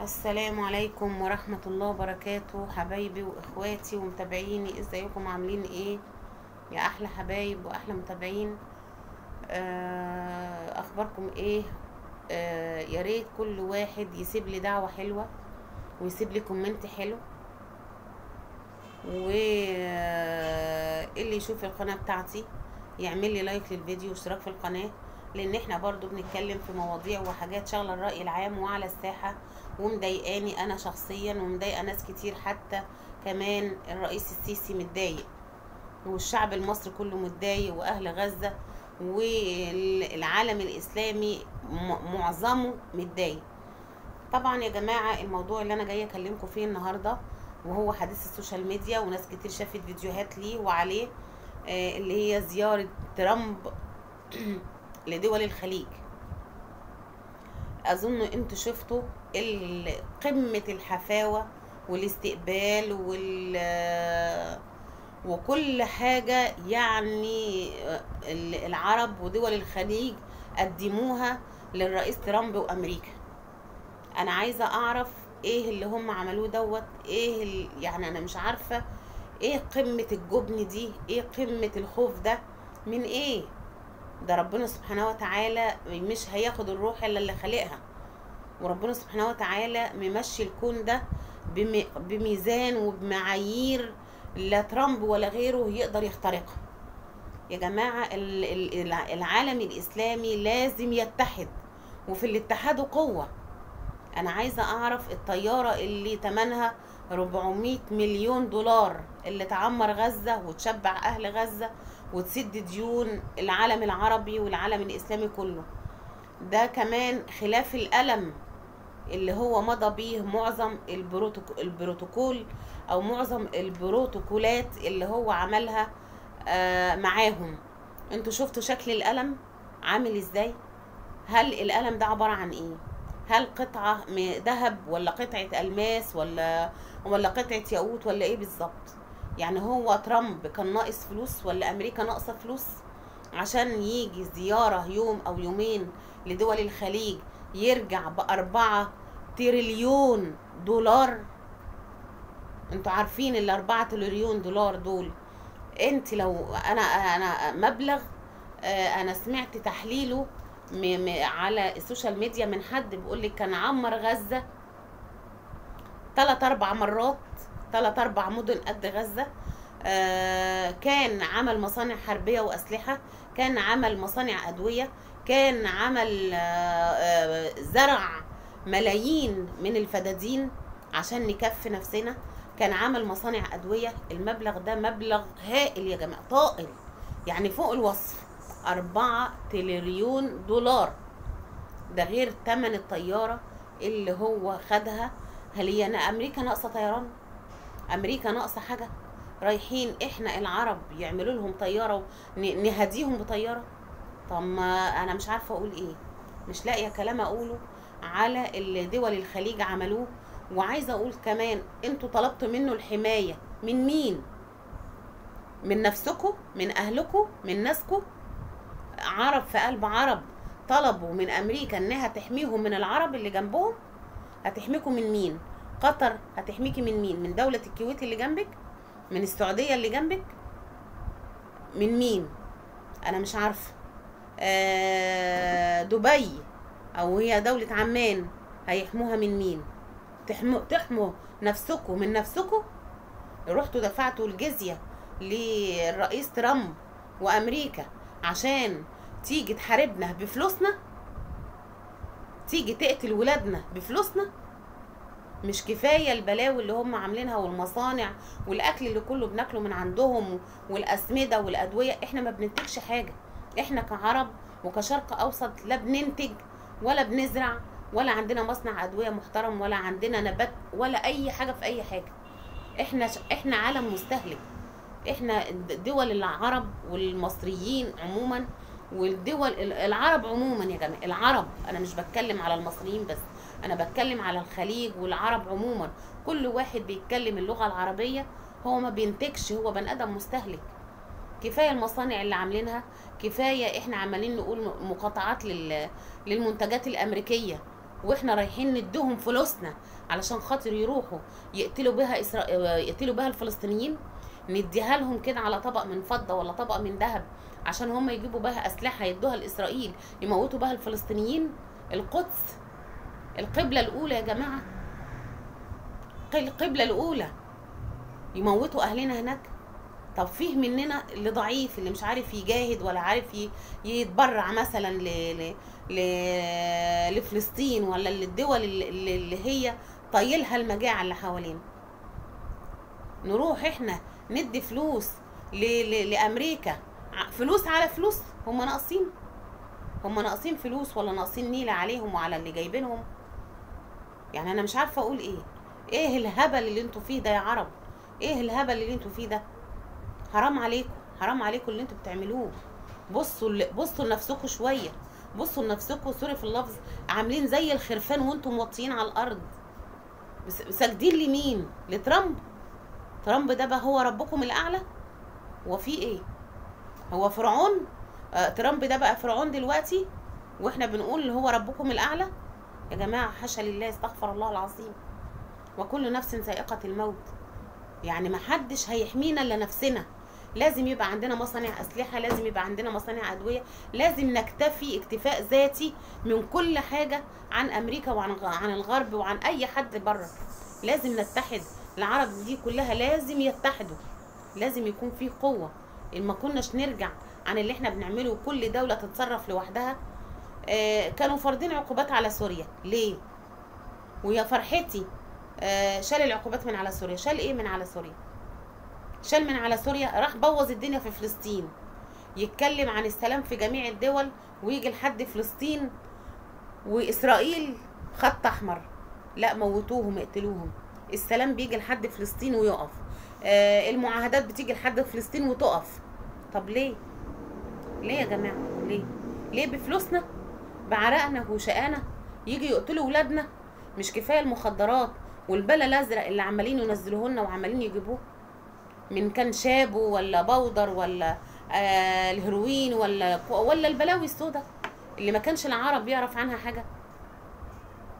السلام عليكم ورحمة الله وبركاته، حبايبي واخواتي ومتابعيني، ازيكم عاملين ايه يا احلى حبايب واحلى متابعين؟ اخباركم ايه؟ يا ريت كل واحد يسيب لي دعوة حلوة ويسيب لي كومنت حلو، اللي يشوف القناة بتاعتي يعمل لي لايك للفيديو واشتراك في القناة، لان احنا برضو بنتكلم في مواضيع وحاجات شغلة الرأي العام وعلى الساحة ومضايقاني انا شخصيا ومضايقه ناس كتير، حتى كمان الرئيس السيسي متضايق والشعب المصري كله متضايق واهل غزة والعالم الاسلامي معظمه متضايق. طبعا يا جماعة الموضوع اللي انا جايه اكلمكم فيه النهارده وهو حديث السوشيال ميديا وناس كتير شافت فيديوهات ليه وعليه، اللي هي زيارة ترامب لدول الخليج. اظن انتوا شفتوا قمة الحفاوة والاستقبال وكل حاجة، يعني العرب ودول الخليج قدموها للرئيس ترامب وامريكا. انا عايزة اعرف ايه اللي هم عملوه دوت، ايه يعني انا مش عارفة ايه قمة الجبن دي، ايه قمة الخوف ده من ايه؟ ده ربنا سبحانه وتعالى مش هياخد الروح الا اللي خلقها، وربنا سبحانه وتعالى ممشي الكون ده بميزان وبمعايير لا ترامب ولا غيره يقدر يخترقها. يا جماعة العالم الإسلامي لازم يتحد، وفي الاتحاد قوة. أنا عايزة أعرف الطيارة اللي تمنها 400 مليون دولار اللي تعمر غزة وتشبع أهل غزة وتسد ديون العالم العربي والعالم الإسلامي كله، ده كمان خلاف الألم اللي هو مضى بيه معظم البروتوكول او معظم البروتوكولات اللي هو عملها معاهم. انتوا شفتوا شكل القلم عامل ازاي؟ هل القلم ده عبارة عن ايه؟ هل قطعة ذهب ولا قطعة الماس ولا قطعة ياقوت ولا ايه بالظبط؟ يعني هو ترامب كان ناقص فلوس ولا امريكا ناقصة فلوس عشان يجي زيارة يوم او يومين لدول الخليج يرجع ب4 تريليون دولار؟ انتوا عارفين ال4 تريليون دولار دول، انت لو انا مبلغ، انا سمعت تحليله على السوشيال ميديا من حد بيقول لك كان عمر غزة 3-4 مرات، 3-4 مدن قد غزة، كان عمل مصانع حربية وأسلحة، كان عمل مصانع أدوية، كان عمل زرع ملايين من الفدادين عشان نكفي نفسنا، كان عمل مصانع أدوية. المبلغ ده مبلغ هائل يا جماعة، طائل يعني فوق الوصف، 4 تريليون دولار. ده غير تمن الطيارة اللي هو خدها. هل هي أمريكا ناقصة طيران؟ أمريكا ناقصة حاجة؟ رايحين احنا العرب يعملوا لهم طيارة ونهديهم بطيارة؟ طب ما انا مش عارفة اقول ايه، مش لاقية كلام اقوله على اللي دول الخليج عملوه. وعايزة اقول كمان انتوا طلبتوا منه الحماية من مين؟ من نفسكم، من اهلكم، من ناسكم. عرب في قلب عرب طلبوا من امريكا انها تحميهم من العرب اللي جنبهم. هتحميكم من مين؟ قطر هتحميكي من مين؟ من دولة الكويت اللي جنبك؟ من السعودية اللي جنبك؟ من مين؟ انا مش عارفة. دبي او هي دولة عمان هيحموها من مين؟ تحموا نفسكم من نفسكم. رحتوا دفعتوا الجزية للرئيس ترامب وامريكا عشان تيجي تحاربنا بفلوسنا، تيجي تقتل ولادنا بفلوسنا. مش كفاية البلاوي اللي هم عاملينها والمصانع والاكل اللي كله بناكله من عندهم والاسمدة والادوية؟ احنا ما بننتجش حاجة، احنا كعرب وكشرق اوسط لا بننتج ولا بنزرع ولا عندنا مصنع ادوية محترم ولا عندنا نبات ولا اي حاجة في اي حاجة. احنا عالم مستهلك. احنا دول العرب والمصريين عموما والدول العرب عموما يا جماعة، العرب، انا مش بتكلم على المصريين بس، انا بتكلم على الخليج والعرب عموما. كل واحد بيتكلم اللغة العربية هو ما بينتجش، هو بني ادم مستهلك. كفاية المصانع اللي عاملينها، كفاية احنا عمالين نقول مقاطعات للمنتجات الامريكية. واحنا رايحين نديهم فلوسنا علشان خاطر يروحوا يقتلوا بها الفلسطينيين، نديها لهم كده على طبق من فضة ولا طبق من ذهب عشان هم يجيبوا بها أسلحة يدوها لإسرائيل يموتوا بها الفلسطينيين؟ القدس القبلة الأولى يا جماعة، القبلة الأولى، يموتوا أهلنا هناك. طب فيه مننا اللي ضعيف، اللي مش عارف يجاهد ولا عارف يتبرع مثلا لفلسطين ولا للدول اللي هي طايلها المجاعة اللي حوالينا. نروح احنا ندي فلوس لأمريكا، فلوس على فلوس. هم ناقصين؟ هم ناقصين فلوس ولا ناقصين نيلة عليهم وعلى اللي جايبينهم؟ يعني انا مش عارفة اقول ايه. ايه الهبل اللي انتوا فيه ده يا عرب؟ ايه الهبل اللي انتوا فيه ده؟ حرام عليكم، حرام عليكم اللي انتوا بتعملوه. بصوا لنفسكم شويه، بصوا لنفسكم، سوري في اللفظ، عاملين زي الخرفان وانتم موطيين على الارض. ساجدين لمين؟ لترامب؟ ترامب ده بقى هو ربكم الاعلى؟ هو في ايه؟ هو فرعون؟ ترامب ده بقى فرعون دلوقتي واحنا بنقول هو ربكم الاعلى؟ يا جماعه حاشا لله، استغفر الله العظيم. وكل نفس ذائقه الموت. يعني محدش هيحمينا الا نفسنا. لازم يبقى عندنا مصانع اسلحه، لازم يبقى عندنا مصانع ادويه، لازم نكتفي اكتفاء ذاتي من كل حاجه عن امريكا وعن الغرب وعن اي حد بره. لازم نتحد، العرب دي كلها لازم يتحدوا، لازم يكون في قوه. ان ما كناش نرجع عن اللي احنا بنعمله وكل دوله تتصرف لوحدها. كانوا فارضين عقوبات على سوريا ليه؟ ويا فرحتي شال العقوبات من على سوريا. شال ايه من على سوريا؟ شال من على سوريا، راح بوظ الدنيا في فلسطين. يتكلم عن السلام في جميع الدول ويجي لحد فلسطين وإسرائيل خط أحمر، لا موتوهم اقتلوهم. السلام بيجي لحد فلسطين ويقف، المعاهدات بتيجي لحد فلسطين وتقف. طب ليه؟ ليه يا جماعة؟ ليه؟ ليه بفلوسنا بعرقنا وشقانا يجي يقتلوا ولادنا؟ مش كفاية المخدرات والبلا الأزرق اللي عمالين ينزلوه لنا وعمالين يجيبوه من كان شابو ولا بودر ولا الهيروين ولا البلاوي السوداء اللي ما كانش العرب يعرف عنها حاجه؟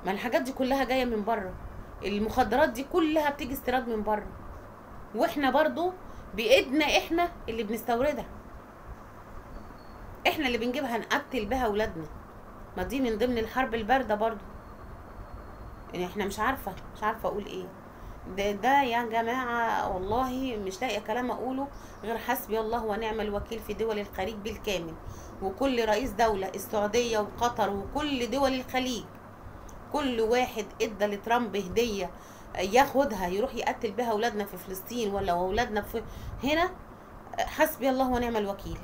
ما الحاجات دي كلها جايه من بره، المخدرات دي كلها بتيجي استيراد من بره، واحنا برضو بايدنا احنا اللي بنستوردها، احنا اللي بنجيبها نقتل بها اولادنا. ما دي من ضمن الحرب البارده برضو. يعني احنا مش عارفه اقول ايه. ده يا جماعة والله مش لاقي كلام أقوله غير حسبي الله ونعم الوكيل في دول الخليج بالكامل، وكل رئيس دولة، السعودية وقطر وكل دول الخليج، كل واحد ادى لترامب هدية ياخدها يروح يقتل بها أولادنا في فلسطين ولا أولادنا في هنا. حسبي الله ونعم الوكيل،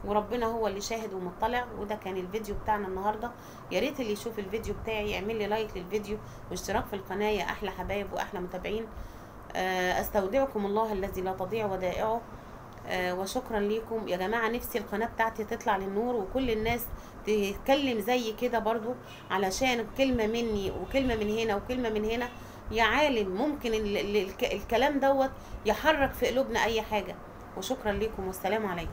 وربنا هو اللي شاهد ومطلع. وده كان الفيديو بتاعنا النهارده. يا ريت اللي يشوف الفيديو بتاعي يعمل لي لايك للفيديو واشتراك في القناه يا احلى حبايب واحلى متابعين. استودعكم الله الذي لا تضيع ودائعه. وشكرا ليكم يا جماعه. نفسي القناه بتاعتي تطلع للنور وكل الناس تتكلم زي كده برضو، علشان كلمه مني وكلمه من هنا وكلمه من هنا يا عالم ممكن الكلام دوت يحرك في قلوبنا اي حاجه. وشكرا ليكم والسلام عليكم.